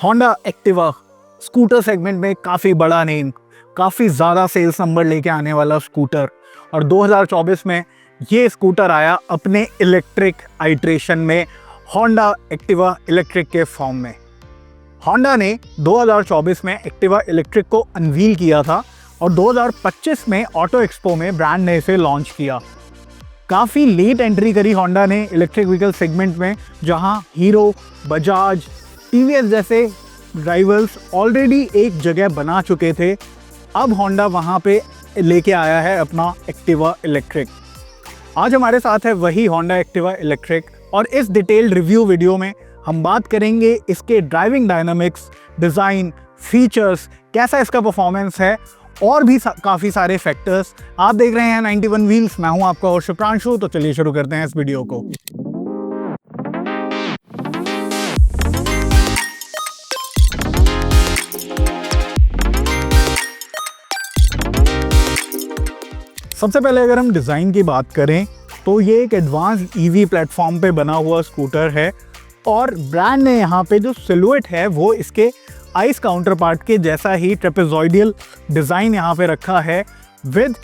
Honda Activa scooter segment में काफ़ी बड़ा नेम, काफ़ी ज़्यादा सेल्स नंबर लेके आने वाला स्कूटर। और 2024 में ये स्कूटर आया अपने इलेक्ट्रिक आइट्रेशन में, होंडा एक्टिवा इलेक्ट्रिक के फॉर्म में। होंडा ने 2024 में एक्टिवा इलेक्ट्रिक को अनवील किया था और 2025 में ऑटो एक्सपो में ब्रांड ने इसे लॉन्च किया। काफ़ी लेट एंट्री करी होंडा ने इलेक्ट्रिक व्हीकल सेगमेंट में, जहां हीरो, बजाज, टीवीएस जैसे राइवल्स ऑलरेडी एक जगह बना चुके थे। अब होंडा वहां पे लेके आया है अपना एक्टिवा इलेक्ट्रिक। आज हमारे साथ है वही होंडा एक्टिवा इलेक्ट्रिक और इस डिटेल्ड रिव्यू वीडियो में हम बात करेंगे इसके ड्राइविंग डायनामिक्स, डिज़ाइन, फीचर्स, कैसा इसका परफॉर्मेंस है और भी काफ़ी सारे फैक्टर्स। आप देख रहे हैं 91 व्हील्स, मैं हूं आपका होस्ट शुभ्रांशु। तो चलिए शुरू करते हैं इस वीडियो को। सबसे पहले अगर हम डिज़ाइन की बात करें तो ये एक एडवांस ईवी प्लेटफॉर्म पे बना हुआ स्कूटर है और ब्रांड ने यहाँ पे जो सिलुएट है वो इसके आइस काउंटर पार्ट के जैसा ही ट्रेपेजॉइडियल डिज़ाइन यहाँ पे रखा है विद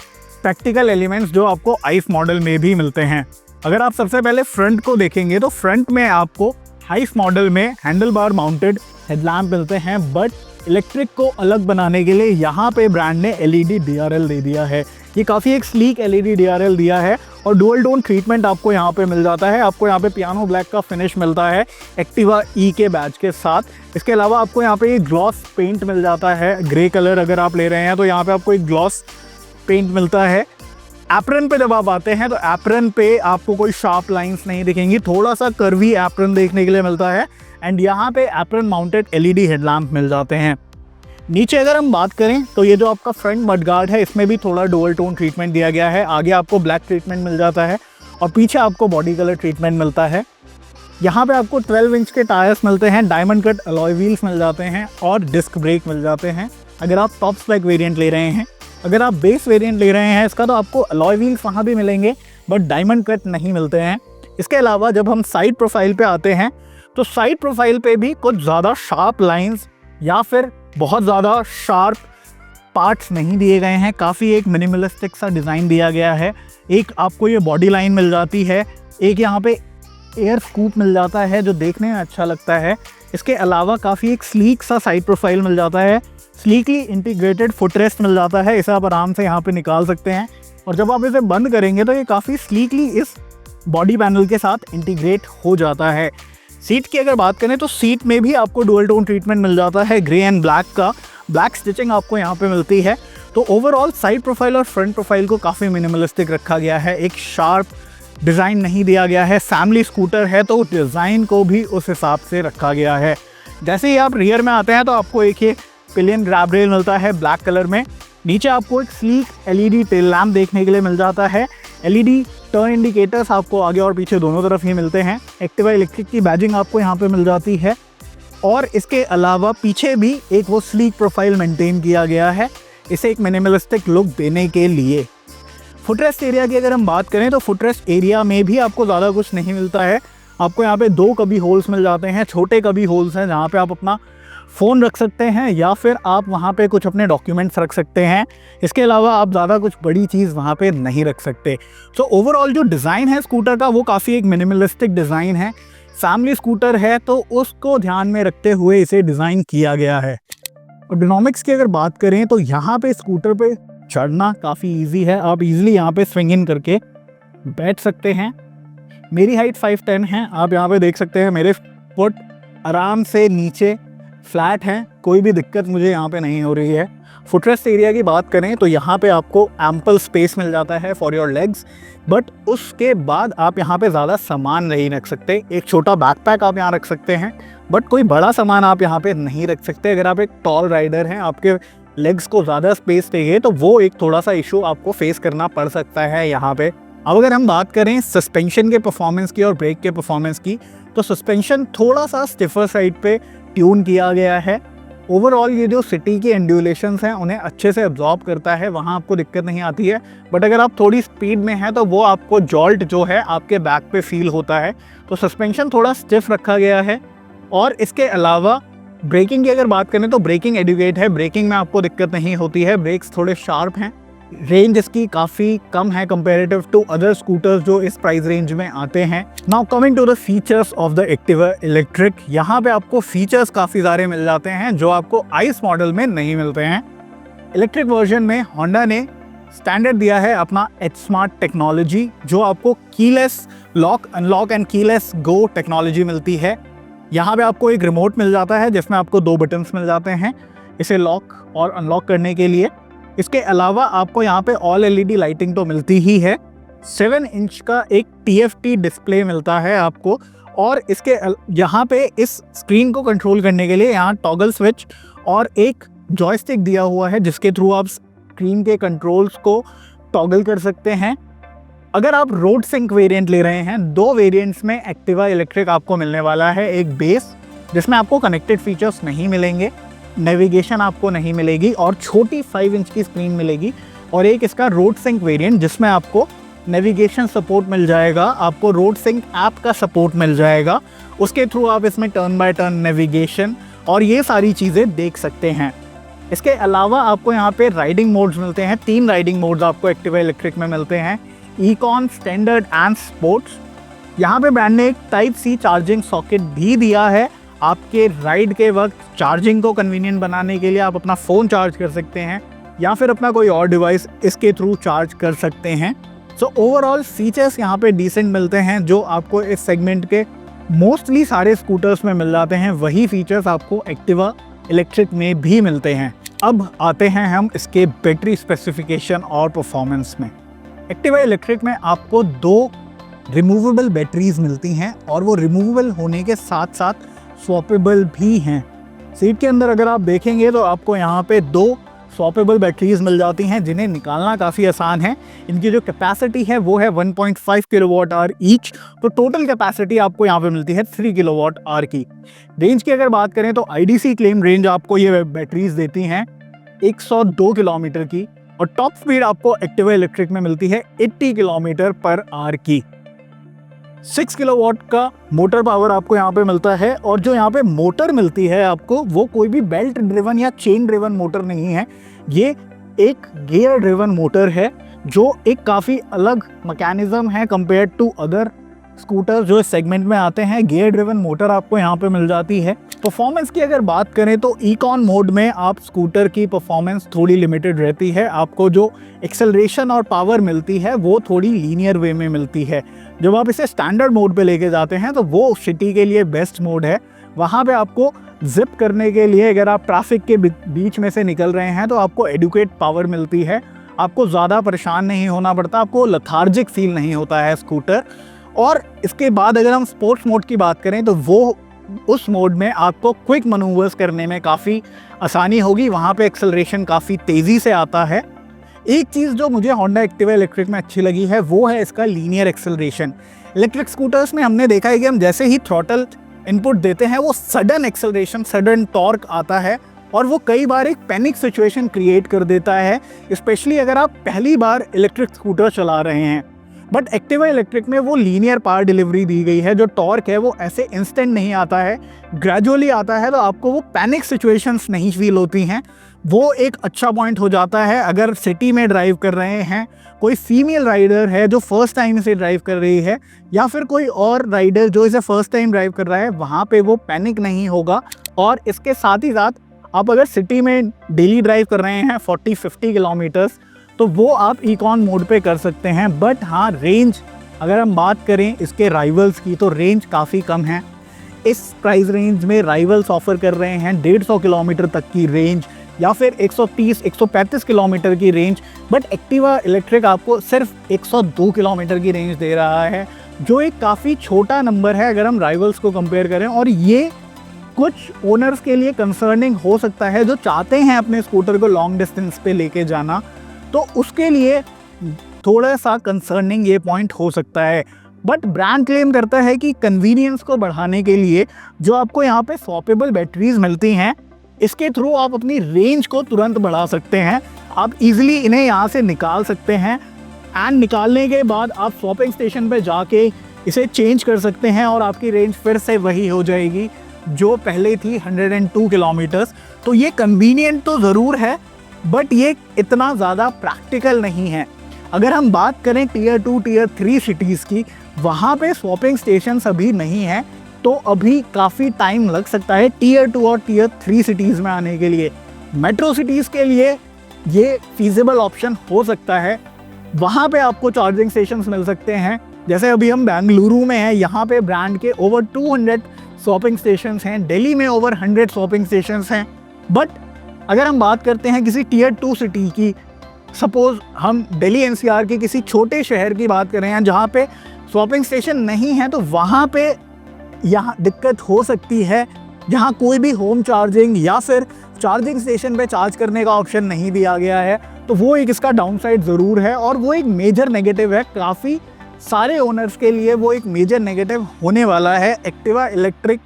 प्रैक्टिकल एलिमेंट्स जो आपको आइस मॉडल में भी मिलते हैं। अगर आप सबसे पहले फ्रंट को देखेंगे तो फ्रंट में आपको आइस मॉडल में हैंडल बार माउंटेड हेडलैम्प मिलते हैं, बट इलेक्ट्रिक को अलग बनाने के लिए यहाँ पे ब्रांड ने एलईडी डीआरएल दे दिया है। ये काफ़ी एक स्लीक एलईडी डीआरएल दिया है और डुअल टोन ट्रीटमेंट आपको यहाँ पे मिल जाता है। आपको यहाँ पे पियानो ब्लैक का फिनिश मिलता है एक्टिवा ई के बैच के साथ। इसके अलावा आपको यहाँ पे ग्लॉस पेंट मिल जाता है, ग्रे कलर अगर आप ले रहे हैं तो यहाँ पे आपको एक ग्लॉस पेंट मिलता है। एप्रन पे जब आप आते हैं तो एप्रन पे आपको कोई शार्प लाइंस नहीं दिखेंगी, थोड़ा सा कर्वी एप्रन देखने के लिए मिलता है। एंड यहाँ पे एप्रन माउंटेड एलईडी हेडलैम्प मिल जाते हैं। नीचे अगर हम बात करें तो ये जो आपका फ्रंट मडगार्ड है इसमें भी थोड़ा डुअल टोन ट्रीटमेंट दिया गया है। आगे आपको ब्लैक ट्रीटमेंट मिल जाता है और पीछे आपको बॉडी कलर ट्रीटमेंट मिलता है। यहाँ पे आपको 12 इंच के टायर्स मिलते हैं, डायमंड कट अलॉय व्हील्स मिल जाते हैं और डिस्क ब्रेक मिल जाते हैं अगर आप टॉप स्पेक वेरिएंट ले रहे हैं। अगर आप बेस वेरिएंट ले रहे हैं इसका तो आपको अलॉय व्हील्स वहाँ भी मिलेंगे बट डायमंड कट नहीं मिलते हैं। इसके अलावा जब हम साइड प्रोफाइल पे आते हैं तो साइड प्रोफाइल पे भी कुछ ज़्यादा शार्प लाइंस या फिर बहुत ज़्यादा शार्प पार्ट्स नहीं दिए गए हैं। काफ़ी एक मिनिमलिस्टिक सा डिज़ाइन दिया गया है। एक आपको ये बॉडी लाइन मिल जाती है, एक यहाँ पे एयर स्कूप मिल जाता है जो देखने में अच्छा लगता है। इसके अलावा काफ़ी एक स्लीक सा साइड प्रोफाइल मिल जाता है, स्लीकली इंटीग्रेटेड फुटरेस्ट मिल जाता है। इसे आप आराम से यहाँ पे निकाल सकते हैं और जब आप इसे बंद करेंगे तो ये काफ़ी स्लीकली इस बॉडी पैनल के साथ इंटीग्रेट हो जाता है। सीट की अगर बात करें तो सीट में भी आपको डुअल टोन ट्रीटमेंट मिल जाता है, ग्रे एंड ब्लैक का। ब्लैक स्टिचिंग आपको यहाँ पे मिलती है। तो ओवरऑल साइड प्रोफाइल और फ्रंट प्रोफाइल को काफ़ी मिनिमलिस्टिक रखा गया है, एक शार्प डिज़ाइन नहीं दिया गया है। फैमिली स्कूटर है तो डिज़ाइन को भी उस हिसाब से रखा गया है। जैसे ही आप रियर में आते हैं तो आपको एक ये पिलियन ग्रैब रेल मिलता है ब्लैक कलर में। नीचे आपको एक स्लीक एलईडी टेल लैम्प देखने के लिए मिल जाता है। एलईडी टर्न इंडिकेटर्स आपको आगे और पीछे दोनों तरफ ही मिलते हैं। एक्टिवा इलेक्ट्रिक की बैजिंग आपको यहाँ पे मिल जाती है और इसके अलावा पीछे भी एक वो स्लीक प्रोफाइल मेंटेन किया गया है इसे एक मिनिमलिस्टिक लुक देने के लिए। फुटरेस्ट एरिया की अगर हम बात करें तो फुटरेस्ट एरिया में भी आपको ज़्यादा कुछ नहीं मिलता है। आपको यहाँ पे 2 कभी होल्स मिल जाते हैं, छोटे कभी होल्स हैं जहाँ पे आप अपना फ़ोन रख सकते हैं या फिर आप वहाँ पे कुछ अपने डॉक्यूमेंट्स रख सकते हैं। इसके अलावा आप ज़्यादा कुछ बड़ी चीज़ वहाँ पे नहीं रख सकते। सो ओवरऑल जो डिज़ाइन है स्कूटर का वो काफ़ी एक मिनिमलिस्टिक डिज़ाइन है। फैमिली स्कूटर है तो उसको ध्यान में रखते हुए इसे डिज़ाइन किया गया है। एर्गोनॉमिक्स की अगर बात करें तो यहाँ पे स्कूटर पे चढ़ना काफ़ी ईजी है। आप ईजिली यहाँ पे स्विंग इन करके बैठ सकते हैं। मेरी हाइट 5'10" है, आप यहाँ पे देख सकते हैं मेरे फुट आराम से नीचे फ्लैट हैं, कोई भी दिक्कत मुझे यहाँ पे नहीं हो रही है। फुटरेस्ट एरिया की बात करें तो यहाँ पे आपको एम्पल स्पेस मिल जाता है फॉर योर लेग्स, बट उसके बाद आप यहाँ पे ज़्यादा सामान नहीं रख सकते। एक छोटा बैकपैक आप यहाँ रख सकते हैं बट कोई बड़ा सामान आप यहाँ पे नहीं रख सकते। अगर आप एक टॉल राइडर हैं, आपके लेग्स को ज़्यादा स्पेस चाहिए तो वो एक थोड़ा सा इशू आपको फेस करना पड़ सकता है यहाँ पे। अब अगर हम बात करें सस्पेंशन के परफॉर्मेंस की और ब्रेक के परफॉर्मेंस की तो सस्पेंशन थोड़ा सा स्टिफर साइड पे ट्यून किया गया है। ओवरऑल ये जो सिटी की एंडुलेशंस हैं उन्हें अच्छे से एब्जॉर्ब करता है, वहाँ आपको दिक्कत नहीं आती है। बट अगर आप थोड़ी स्पीड में हैं तो वो आपको जॉल्ट जो है आपके बैक पे फील होता है। तो सस्पेंशन थोड़ा स्टिफ रखा गया है और इसके अलावा ब्रेकिंग की अगर बात करें तो ब्रेकिंग एडुकेट है, ब्रेकिंग में आपको दिक्कत नहीं होती है, ब्रेक्स थोड़े शार्प हैं। रेंज इसकी काफ़ी कम है कंपेरेटिव टू अदर स्कूटर्स जो इस प्राइस रेंज में आते हैं। Now coming to the features of the Activa electric, यहाँ पे आपको फीचर्स काफ़ी सारे मिल जाते हैं जो आपको आइस मॉडल में नहीं मिलते हैं। इलेक्ट्रिक वर्जन में होंडा ने स्टैंडर्ड दिया है अपना एच स्मार्ट टेक्नोलॉजी, जो आपको keyless lock, unlock and keyless go technology मिलती है। यहाँ पे आपको एक रिमोट मिल जाता है जिसमें आपको 2 बटन्स मिल जाते हैं इसे लॉक और अनलॉक करने के लिए। इसके अलावा आपको यहाँ पे ऑल एलईडी लाइटिंग तो मिलती ही है। 7 इंच का एक TFT डिस्प्ले मिलता है आपको, और इसके यहाँ पे इस स्क्रीन को कंट्रोल करने के लिए यहाँ टॉगल स्विच और एक जॉयस्टिक दिया हुआ है जिसके थ्रू आप स्क्रीन के कंट्रोल्स को टॉगल कर सकते हैं। अगर आप रोड सिंक वेरिएंट ले रहे हैं, 2 वेरिएंट्स में एक्टिवा इलेक्ट्रिक आपको मिलने वाला है। एक बेस जिसमें आपको कनेक्टेड फीचर्स नहीं मिलेंगे, नेविगेशन आपको नहीं मिलेगी और छोटी 5 इंच की स्क्रीन मिलेगी, और एक इसका रोड सिंक वेरिएंट जिसमें आपको नेविगेशन सपोर्ट मिल जाएगा, आपको रोड सिंक ऐप का सपोर्ट मिल जाएगा, उसके थ्रू आप इसमें टर्न बाय टर्न नेविगेशन और ये सारी चीज़ें देख सकते हैं। इसके अलावा आपको यहाँ पे राइडिंग मोड्स मिलते हैं, 3 राइडिंग मोड्स आपको एक्टिवा इलेक्ट्रिक में मिलते हैं, इकॉन, स्टैंडर्ड एंड स्पोर्ट्स। यहाँ पे ब्रांड ने एक टाइप सी चार्जिंग सॉकेट भी दिया है आपके राइड के वक्त चार्जिंग को कन्वीनियंट बनाने के लिए। आप अपना फ़ोन चार्ज कर सकते हैं या फिर अपना कोई और डिवाइस इसके थ्रू चार्ज कर सकते हैं। सो ओवरऑल फीचर्स यहाँ पे डिसेंट मिलते हैं जो आपको इस सेगमेंट के मोस्टली सारे स्कूटर्स में मिल जाते हैं, वही फीचर्स आपको एक्टिवा इलेक्ट्रिक में भी मिलते हैं। अब आते हैं हम इसके बैटरी स्पेसिफिकेशन और परफॉर्मेंस में। एक्टिवा इलेक्ट्रिक में आपको 2 रिमूवेबल बैटरीज मिलती हैं और वो रिमूवेबल होने के साथ साथ स्वैपेबल भी हैं। सीट के अंदर अगर आप देखेंगे तो आपको यहाँ पे 2 स्वैपेबल बैटरीज मिल जाती हैं जिन्हें निकालना काफ़ी आसान है। इनकी जो कैपेसिटी है वो है 1.5 किलोवाट आवर ईच, तो टोटल कैपेसिटी आपको यहाँ पे मिलती है 3 किलोवाट आवर की। रेंज की अगर बात करें तो IDC क्लेम रेंज आपको ये बैटरीज देती हैं 102 किलोमीटर की, और टॉप स्पीड आपको एक्टिवा इलेक्ट्रिक में मिलती है 80 किलोमीटर पर आवर की। 6 किलोवाट का मोटर पावर आपको यहाँ पे मिलता है, और जो यहाँ पे मोटर मिलती है आपको वो कोई भी बेल्ट ड्रिवन या चेन ड्रिवन मोटर नहीं है, ये एक गियर ड्रिवन मोटर है जो एक काफ़ी अलग मैकेनिज्म है कंपेयर टू अदर स्कूटर जो इस सेगमेंट में आते हैं। गियर ड्रिवन मोटर आपको यहाँ पे मिल जाती है। परफॉर्मेंस की अगर बात करें तो इकॉन मोड में आप स्कूटर की परफॉर्मेंस थोड़ी लिमिटेड रहती है, आपको जो एक्सेलरेशन और पावर मिलती है वो थोड़ी लीनियर वे में मिलती है। जब आप इसे स्टैंडर्ड मोड पे लेके जाते हैं तो वो सिटी के लिए बेस्ट मोड है। वहाँ पे आपको जिप करने के लिए अगर आप ट्रैफिक के बीच में से निकल रहे हैं तो आपको एडुकेट पावर मिलती है, आपको ज़्यादा परेशान नहीं होना पड़ता, आपको लथार्जिक फील नहीं होता है स्कूटर। और इसके बाद अगर हम स्पोर्ट्स मोड की बात करें तो वो उस मोड में आपको क्विक मनूवर्स करने में काफ़ी आसानी होगी, वहाँ पे एक्सेलरेशन काफ़ी तेज़ी से आता है। एक चीज़ जो मुझे होंडा एक्टिवा इलेक्ट्रिक में अच्छी लगी है वो है इसका लीनियर एक्सेलरेशन। इलेक्ट्रिक स्कूटर्स में हमने देखा है कि हम जैसे ही थ्रॉटल इनपुट देते हैं वो सडन एक्सेलरेशन, सडन टॉर्क आता है और वो कई बार एक पैनिक सिचुएशन क्रिएट कर देता है, स्पेशली अगर आप पहली बार इलेक्ट्रिक स्कूटर चला रहे हैं। बट एक्टिवा इलेक्ट्रिक में वो लीनियर पावर डिलीवरी दी गई है, जो टॉर्क है वो ऐसे इंस्टेंट नहीं आता है, ग्रेजुअली आता है, तो आपको वो पैनिक सिचुएशंस नहीं फील होती हैं। वो एक अच्छा पॉइंट हो जाता है अगर सिटी में ड्राइव कर रहे हैं, कोई फीमेल राइडर है जो फर्स्ट टाइम इसे ड्राइव कर रही है, या फिर कोई और राइडर जो इसे फर्स्ट टाइम ड्राइव कर रहा है, वहाँ पे वो पैनिक नहीं होगा। और इसके साथ ही साथ आप अगर सिटी में डेली ड्राइव कर रहे हैं 40-50 किलोमीटर्स, तो वो आप इकॉन मोड पे कर सकते हैं। बट हाँ, रेंज अगर हम बात करें इसके राइवल्स की तो रेंज काफ़ी कम है। इस प्राइस रेंज में राइवल्स ऑफर कर रहे हैं 150 किलोमीटर तक की रेंज या फिर 130-135 किलोमीटर की रेंज, बट एक्टिवा इलेक्ट्रिक आपको सिर्फ 102 किलोमीटर की रेंज दे रहा है, जो एक काफ़ी छोटा नंबर है अगर हम राइवल्स को कंपेयर करें। और ये कुछ ओनर्स के लिए कंसर्निंग हो सकता है जो चाहते हैं अपने स्कूटर को लॉन्ग डिस्टेंस पे लेके जाना, तो उसके लिए थोड़ा सा कंसर्निंग ये पॉइंट हो सकता है। बट ब्रांड क्लेम करता है कि कन्वीनियंस को बढ़ाने के लिए जो आपको यहाँ पे स्वैपेबल बैटरीज मिलती हैं, इसके थ्रू आप अपनी रेंज को तुरंत बढ़ा सकते हैं। आप इजीली इन्हें यहाँ से निकाल सकते हैं एंड निकालने के बाद आप स्वैपिंग स्टेशन पे जाके इसे चेंज कर सकते हैं और आपकी रेंज फिर से वही हो जाएगी। जो पहले थी 102 किलोमीटर्स। तो ये कन्वीनियंट तो ज़रूर है, बट ये इतना ज़्यादा प्रैक्टिकल नहीं है। अगर हम बात करें टीयर 2 टीयर 3 सिटीज़ की, वहाँ पे स्वैपिंग स्टेशंस अभी नहीं है, तो अभी काफ़ी टाइम लग सकता है टीयर 2 और टीयर 3 सिटीज़ में आने के लिए। मेट्रो सिटीज़ के लिए ये फीजिबल ऑप्शन हो सकता है, वहाँ पे आपको चार्जिंग स्टेशंस मिल सकते हैं। जैसे अभी हम बेंगलुरु में हैं, यहाँ पे ब्रांड के ओवर 200 स्वैपिंग स्टेशंस हैं, दिल्ली में ओवर 100 स्वैपिंग स्टेशंस हैं। बट अगर हम बात करते हैं किसी टीयर 2 सिटी की, सपोज हम दिल्ली एनसीआर के किसी छोटे शहर की बात करें हैं जहाँ पे स्वैपिंग स्टेशन नहीं है, तो वहाँ पे यहाँ दिक्कत हो सकती है, जहाँ कोई भी होम चार्जिंग या फिर चार्जिंग स्टेशन पे चार्ज करने का ऑप्शन नहीं दिया गया है। तो वो एक इसका डाउनसाइड ज़रूर है, और वो एक मेजर नेगेटिव है। काफ़ी सारे ओनर्स के लिए वो एक मेजर नेगेटिव होने वाला है। एक्टिवा इलेक्ट्रिक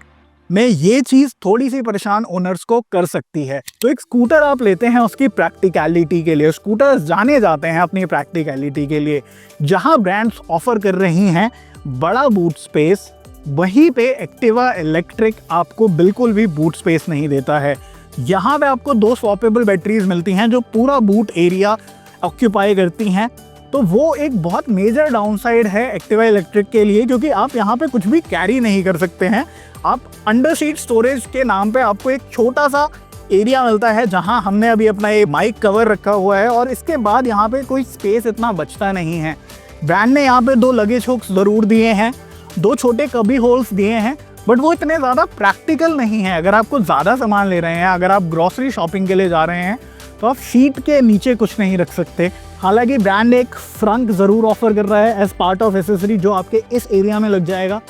में ये चीज़ थोड़ी सी परेशान ओनर्स को कर सकती है। तो एक स्कूटर आप लेते हैं उसकी प्रैक्टिकलिटी के लिए। स्कूटर्स जाने जाते हैं अपनी प्रैक्टिकलिटी के लिए। जहां ब्रांड्स ऑफर कर रही हैं बड़ा बूट स्पेस, वहीं पे एक्टिवा इलेक्ट्रिक आपको बिल्कुल भी बूट स्पेस नहीं देता है। यहाँ पे आपको 2 स्वैपेबल बैटरीज मिलती हैं जो पूरा बूट एरिया ऑक्यूपाई करती हैं। तो वो एक बहुत मेजर डाउनसाइड है एक्टिवा इलेक्ट्रिक के लिए, क्योंकि आप यहाँ पे कुछ भी कैरी नहीं कर सकते हैं। आप अंडर सीट स्टोरेज के नाम पे आपको एक छोटा सा एरिया मिलता है, जहाँ हमने अभी अपना ये माइक कवर रखा हुआ है, और इसके बाद यहाँ पे कोई स्पेस इतना बचता नहीं है। ब्रांड ने यहाँ पे 2 लगेज हुक्स ज़रूर दिए हैं, 2 छोटे कभी होल्स दिए हैं, बट वो इतने ज़्यादा प्रैक्टिकल नहीं है। अगर आपको ज़्यादा सामान ले रहे हैं, अगर आप ग्रॉसरी शॉपिंग के लिए जा रहे हैं, तो आप सीट के नीचे कुछ नहीं रख सकते। हालांकि ब्रांड एक फ्रंट ज़रूर ऑफर कर रहा है एज पार्ट ऑफ एसेसरी, जो आपके इस एरिया में लग जाएगा,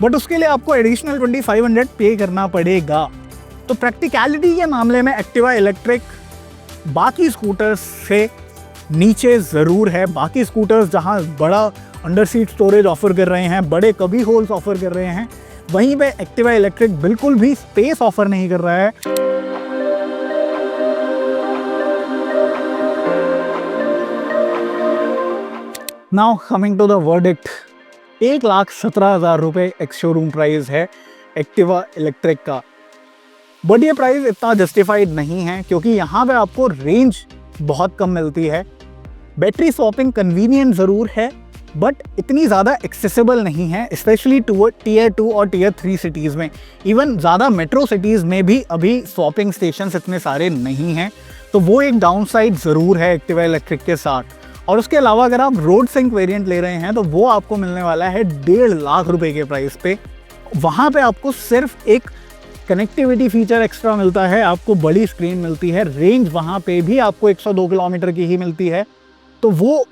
बट उसके लिए आपको एडिशनल 2500 पे करना पड़ेगा। तो प्रैक्टिकलिटी के मामले में एक्टिवा इलेक्ट्रिक बाकी स्कूटर्स से नीचे ज़रूर है। बाकी स्कूटर्स जहां बड़ा अंडर सीट स्टोरेज ऑफर कर रहे हैं, बड़े कभी होल्स ऑफर कर रहे हैं, वहीं पे एक्टिवा इलेक्ट्रिक बिल्कुल भी स्पेस ऑफर नहीं कर रहा है। Now coming to the verdict, 1,17,000 रुपये एक्स शोरूम प्राइस है एक्टिवा इलेक्ट्रिक का। बट ये प्राइस इतना जस्टिफाइड नहीं है, क्योंकि यहाँ पे आपको रेंज बहुत कम मिलती है। बैटरी स्वैपिंग कन्वीनियंट ज़रूर है, बट इतनी ज़्यादा एक्सेसिबल नहीं है, स्पेशली टूवर्ड टीयर 2 और टीयर 3 सिटीज़ में। इवन ज़्यादा मेट्रो सिटीज़ में भी अभी स्वैपिंग स्टेशंस इतने सारे नहीं हैं। तो वो एक डाउनसाइड ज़रूर है एक्टिवा इलेक्ट्रिक के साथ। और उसके अलावा अगर आप रोड सिंक वेरिएंट ले रहे हैं, तो वो आपको मिलने वाला है 1.5 लाख रुपए के प्राइस पे। वहाँ पे आपको सिर्फ एक कनेक्टिविटी फीचर एक्स्ट्रा मिलता है, आपको बड़ी स्क्रीन मिलती है, रेंज वहाँ पे भी आपको 102 किलोमीटर की ही मिलती है। तो वो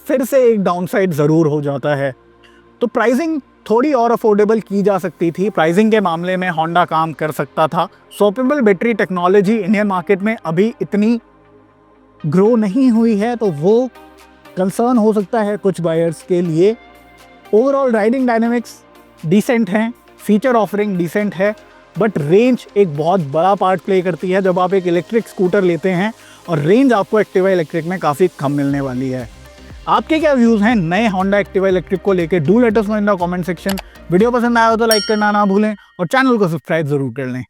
फिर से एक डाउनसाइड ज़रूर हो जाता है। तो प्राइसिंग थोड़ी और अफोर्डेबल की जा सकती थी। प्राइसिंग के मामले में होंडा काम कर सकता था। Swappable battery technology Indian market में अभी इतनी ग्रो नहीं हुई है, तो वो कंसर्न हो सकता है कुछ बायर्स के लिए। ओवरऑल राइडिंग डायनेमिक्स डिसेंट हैं, फीचर ऑफरिंग डिसेंट है, बट रेंज एक बहुत बड़ा पार्ट प्ले करती है जब आप एक इलेक्ट्रिक स्कूटर लेते हैं, और रेंज आपको एक्टिवा इलेक्ट्रिक में काफ़ी कम मिलने वाली है। आपके क्या व्यूज़ हैं नए होंडा एक्टिवा इलेक्ट्रिक को लेकर? Do let us know in the comment section. Video पसंद आया हो तो लाइक करना ना भूलें, और चैनल को सब्सक्राइब ज़रूर कर लें।